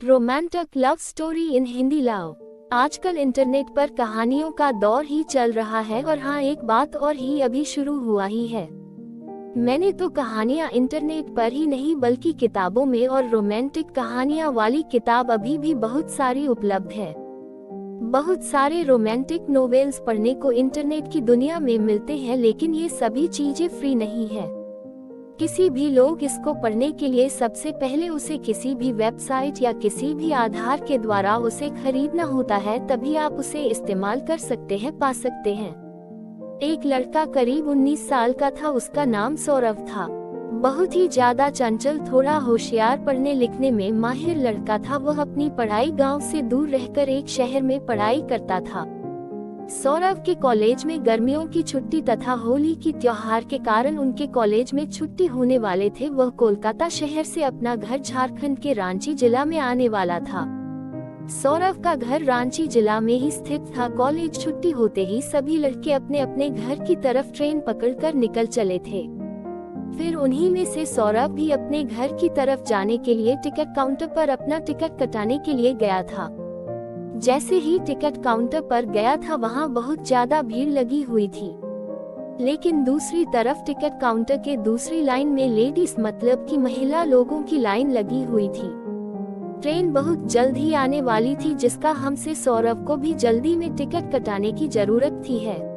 Romantic love story in Hindi love. आजकल internet पर कहानियों का दौर ही चल रहा है और हाँ, एक बात और ही अभी शुरू हुआ ही है। मैंने तो कहानियाँ इंटरनेट पर ही नहीं बल्कि किताबों में, और रोमांटिक कहानियाँ वाली किताब अभी भी बहुत सारी उपलब्ध है। बहुत सारे रोमांटिक नोवेल्स पढ़ने को इंटरनेट की दुनिया में मिलते हैं, लेकिन ये सभी चीजें फ्री नहीं है। किसी भी लोग इसको पढ़ने के लिए सबसे पहले उसे किसी भी वेबसाइट या किसी भी आधार के द्वारा उसे खरीदना होता है, तभी आप उसे इस्तेमाल कर सकते हैं, पा सकते हैं। एक लड़का करीब 19 साल का था। उसका नाम सौरभ था। बहुत ही ज्यादा चंचल, थोड़ा होशियार, पढ़ने लिखने में माहिर लड़का था। वह अपनी पढ़ाई गांव से दूर रहकर एक शहर में पढ़ाई करता था। सौरभ के कॉलेज में गर्मियों की छुट्टी तथा होली की त्योहार के कारण उनके कॉलेज में छुट्टी होने वाले थे। वह कोलकाता शहर से अपना घर झारखंड के रांची जिला में आने वाला था। सौरभ का घर रांची जिला में ही स्थित था। कॉलेज छुट्टी होते ही सभी लड़के अपने अपने घर की तरफ ट्रेन पकड़कर निकल चले थे। फिर उन्हीं में से सौरभ भी अपने घर की तरफ जाने के लिए टिकट काउंटर पर अपना टिकट कटाने के लिए गया था। जैसे ही टिकट काउंटर पर गया था, वहां बहुत ज्यादा भीड़ लगी हुई थी। लेकिन दूसरी तरफ टिकट काउंटर के दूसरी लाइन में लेडीज, मतलब कि महिला लोगों की लाइन लगी हुई थी। ट्रेन बहुत जल्द ही आने वाली थी, जिसका हमसे सौरभ को भी जल्दी में टिकट कटाने की जरूरत थी है।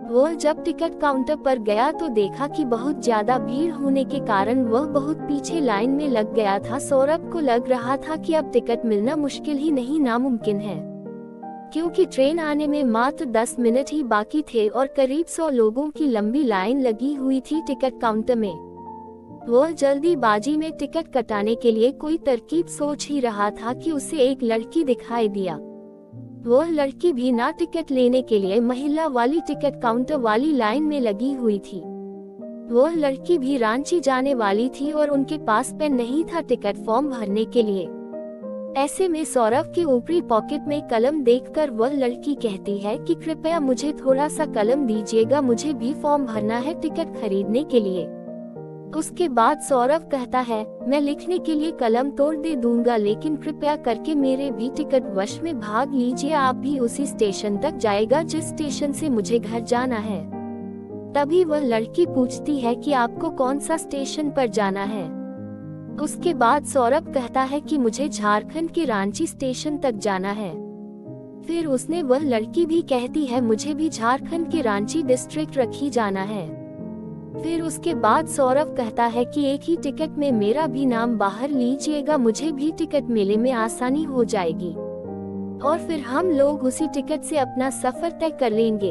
वह जब टिकट काउंटर पर गया तो देखा कि बहुत ज्यादा भीड़ होने के कारण वह बहुत पीछे लाइन में लग गया था। सौरभ को लग रहा था कि अब टिकट मिलना मुश्किल ही नहीं, नामुमकिन है, क्योंकि ट्रेन आने में मात्र 10 मिनट ही बाकी थे और करीब 100 लोगों की लंबी लाइन लगी हुई थी टिकट काउंटर में। वह जल्दीबाजी में टिकट कटाने के लिए कोई तरकीब सोच ही रहा था कि उसे एक लड़की दिखाई दिया। वह लड़की भी ना टिकट लेने के लिए महिला वाली टिकट काउंटर वाली लाइन में लगी हुई थी। वह लड़की भी रांची जाने वाली थी और उनके पास पेन नहीं था टिकट फॉर्म भरने के लिए। ऐसे में सौरभ के ऊपरी पॉकेट में कलम देखकर वह लड़की कहती है कि कृपया मुझे थोड़ा सा कलम दीजिएगा, मुझे भी फॉर्म भरना है टिकट खरीदने के लिए। उसके बाद सौरभ कहता है, मैं लिखने के लिए कलम तोड़ दे दूंगा, लेकिन कृपया करके मेरे भी टिकट वश में भाग लीजिए। आप भी उसी स्टेशन तक जाएगा जिस स्टेशन से मुझे घर जाना है। तभी वह लड़की पूछती है कि आपको कौन सा स्टेशन पर जाना है। उसके बाद सौरभ कहता है कि मुझे झारखंड के रांची स्टेशन तक जाना है। फिर उसने वह लड़की भी कहती है, मुझे भी झारखंड के रांची डिस्ट्रिक्ट रखी जाना है। फिर उसके बाद सौरभ कहता है कि एक ही टिकट में मेरा भी नाम बाहर लीजिएगा, मुझे भी टिकट मिलने में आसानी हो जाएगी और फिर हम लोग उसी टिकट से अपना सफर तय कर लेंगे।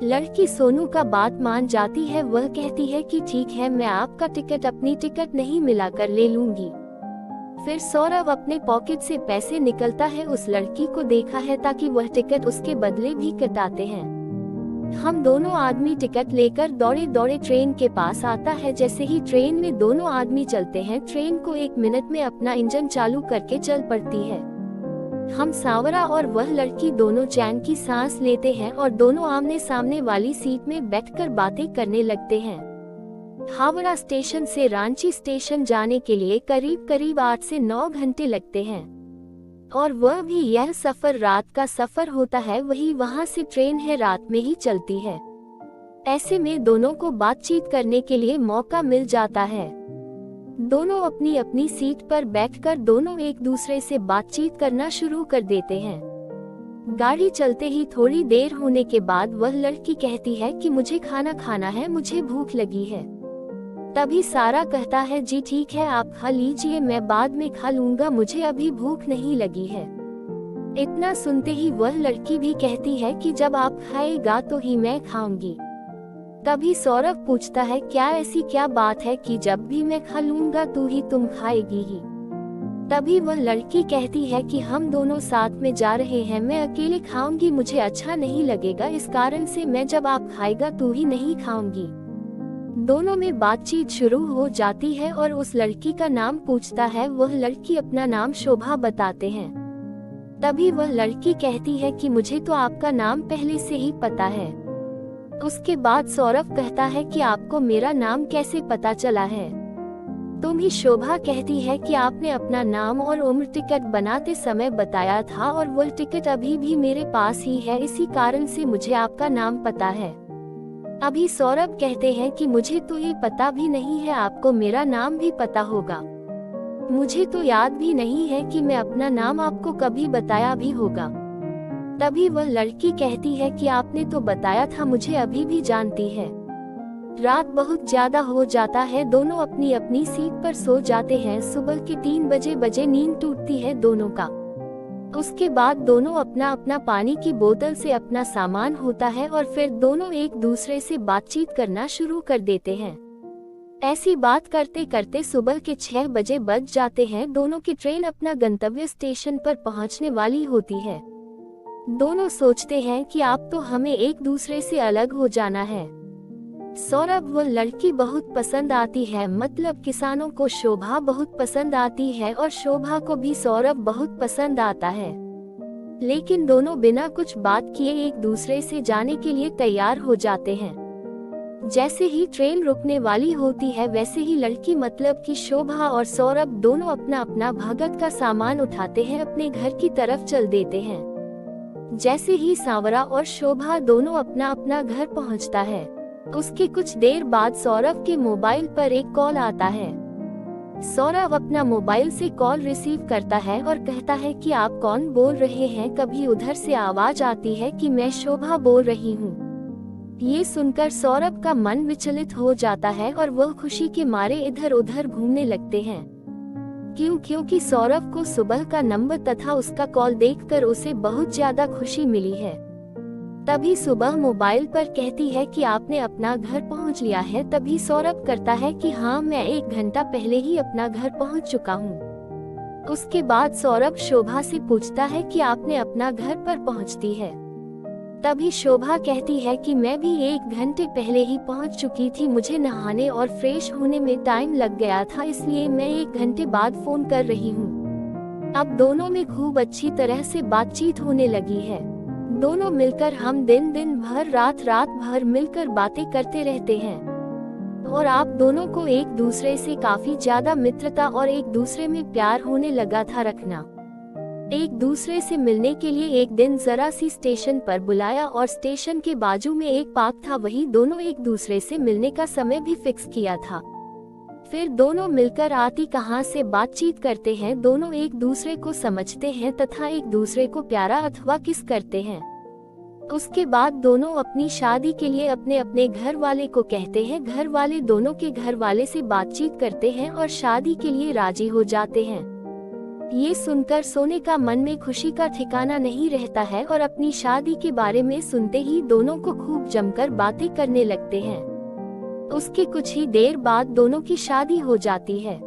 लड़की सोनू का बात मान जाती है। वह कहती है कि ठीक है, मैं आपका टिकट अपनी टिकट नहीं मिलाकर ले लूंगी। फिर सौरभ अपने पॉकेट से पैसे निकलता है। उस लड़की को देखा है ताकि वह टिकट उसके बदले भी कटाते हैं। हम दोनों आदमी टिकट लेकर दौड़े दौड़े ट्रेन के पास आता है। जैसे ही ट्रेन में दोनों आदमी चलते हैं, ट्रेन को 1 मिनट में अपना इंजन चालू करके चल पड़ती है। हम सांवरा और वह लड़की दोनों चैन की सांस लेते हैं और दोनों आमने सामने वाली सीट में बैठकर बातें करने लगते हैं। हावड़ा स्टेशन से रांची स्टेशन जाने के लिए करीब करीब 8 से 9 घंटे लगते हैं, और वह भी यह सफर रात का सफर होता है। वही वहां से ट्रेन है, रात में ही चलती है। ऐसे में दोनों को बातचीत करने के लिए मौका मिल जाता है। दोनों अपनी अपनी सीट पर बैठकर दोनों एक दूसरे से बातचीत करना शुरू कर देते हैं। गाड़ी चलते ही थोड़ी देर होने के बाद वह लड़की कहती है कि मुझे खाना खाना है, मुझे भूख लगी है। तभी सारा कहता है, जी ठीक है, आप खा लीजिए, मैं बाद में खा लूंगा, मुझे अभी भूख नहीं लगी है। इतना सुनते ही वह लड़की भी कहती है कि जब आप खाएगा तो ही मैं खाऊंगी। तभी सौरभ पूछता है, क्या ऐसी क्या बात है कि जब भी मैं खा लूंगा तो ही तुम खाएगी ही। तभी वह लड़की कहती है कि हम दोनों साथ में जा रहे हैं, मैं अकेले खाऊंगी, मुझे अच्छा नहीं लगेगा, इस कारण से मैं जब आप खाएगा तो ही नहीं खाऊंगी। दोनों में बातचीत शुरू हो जाती है और उस लड़की का नाम पूछता है। वह लड़की अपना नाम शोभा बताते हैं। तभी वह लड़की कहती है कि मुझे तो आपका नाम पहले से ही पता है। उसके बाद सौरभ कहता है कि आपको मेरा नाम कैसे पता चला है। तुम्ही शोभा कहती है कि आपने अपना नाम और उम्र टिकट बनाते समय बताया था और वो टिकट अभी भी मेरे पास ही है, इसी कारण से मुझे आपका नाम पता है। अभी सौरभ कहते हैं कि मुझे तो ये पता भी नहीं है, आपको मेरा नाम भी पता होगा। मुझे तो याद भी नहीं है कि मैं अपना नाम आपको कभी बताया भी होगा। तभी वह लड़की कहती है कि आपने तो बताया था, मुझे अभी भी जानती है। रात बहुत ज्यादा हो जाता है, दोनों अपनी अपनी सीट पर सो जाते हैं। सुबह के 3 बजे नींद टूटती है दोनों का। उसके बाद दोनों अपना अपना पानी की बोतल से अपना सामान होता है और फिर दोनों एक दूसरे से बातचीत करना शुरू कर देते हैं। ऐसी बात करते करते सुबह के 6 बजे बज जाते हैं। दोनों की ट्रेन अपना गंतव्य स्टेशन पर पहुंचने वाली होती है। दोनों सोचते हैं कि अब तो हमें एक दूसरे से अलग हो जाना है। सौरभ वो लड़की बहुत पसंद आती है, मतलब किसानों को शोभा बहुत पसंद आती है और शोभा को भी सौरभ बहुत पसंद आता है। लेकिन दोनों बिना कुछ बात किए एक दूसरे से जाने के लिए तैयार हो जाते हैं। जैसे ही ट्रेन रुकने वाली होती है वैसे ही लड़की मतलब कि शोभा और सौरभ दोनों अपना अपना भगत का सामान उठाते हैं, अपने घर की तरफ चल देते हैं। जैसे ही सांवरा और शोभा दोनों अपना अपना घर पहुंचता है, उसके कुछ देर बाद सौरभ के मोबाइल पर एक कॉल आता है। सौरभ अपना मोबाइल से कॉल रिसीव करता है और कहता है कि आप कौन बोल रहे हैं। कभी उधर से आवाज आती है कि मैं शोभा बोल रही हूँ। ये सुनकर सौरभ का मन विचलित हो जाता है और वह खुशी के मारे इधर उधर घूमने लगते हैं। क्योंकि सौरभ को सुबह का नंबर तथा उसका कॉल देखकर उसे बहुत ज्यादा खुशी मिली है। तभी सुबह मोबाइल पर कहती है कि आपने अपना घर पहुंच लिया है। तभी सौरभ करता है कि हाँ, मैं 1 घंटा पहले ही अपना घर पहुंच चुका हूँ। उसके बाद सौरभ शोभा से पूछता है कि आपने अपना घर पर पहुंचती है। तभी शोभा कहती है कि मैं भी 1 घंटे पहले ही पहुंच चुकी थी, मुझे नहाने और फ्रेश होने में टाइम लग गया था, इसलिए मैं 1 घंटे बाद फोन कर रही हूँ। अब दोनों में खूब अच्छी तरह से बातचीत होने लगी है। दोनों मिलकर हम दिन भर रात भर मिलकर बातें करते रहते हैं और आप दोनों को एक दूसरे से काफी ज्यादा मित्रता और एक दूसरे में प्यार होने लगा था रखना। एक दूसरे से मिलने के लिए एक दिन जरा सी स्टेशन पर बुलाया और स्टेशन के बाजू में एक पार्क था, वही दोनों एक दूसरे से मिलने का समय भी फिक्स किया था। फिर दोनों मिलकर आती कहां से बातचीत करते हैं, दोनों एक दूसरे को समझते हैं तथा एक दूसरे को प्यारा अथवा किस करते हैं। उसके बाद दोनों अपनी शादी के लिए अपने अपने घर वाले को कहते हैं। घर वाले दोनों के घर वाले से बातचीत करते हैं और शादी के लिए राजी हो जाते हैं। ये सुनकर सोने का मन में खुशी का ठिकाना नहीं रहता है और अपनी शादी के बारे में सुनते ही दोनों को खूब जमकर बातें करने लगते हैं। उसके कुछ ही देर बाद दोनों की शादी हो जाती है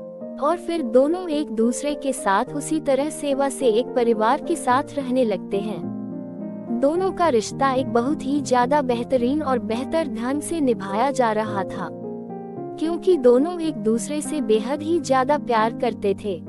और फिर दोनों एक दूसरे के साथ उसी तरह सेवा से एक परिवार के साथ रहने लगते हैं। दोनों का रिश्ता एक बहुत ही ज्यादा बेहतरीन और बेहतर ढंग से निभाया जा रहा था, क्योंकि दोनों एक दूसरे से बेहद ही ज्यादा प्यार करते थे।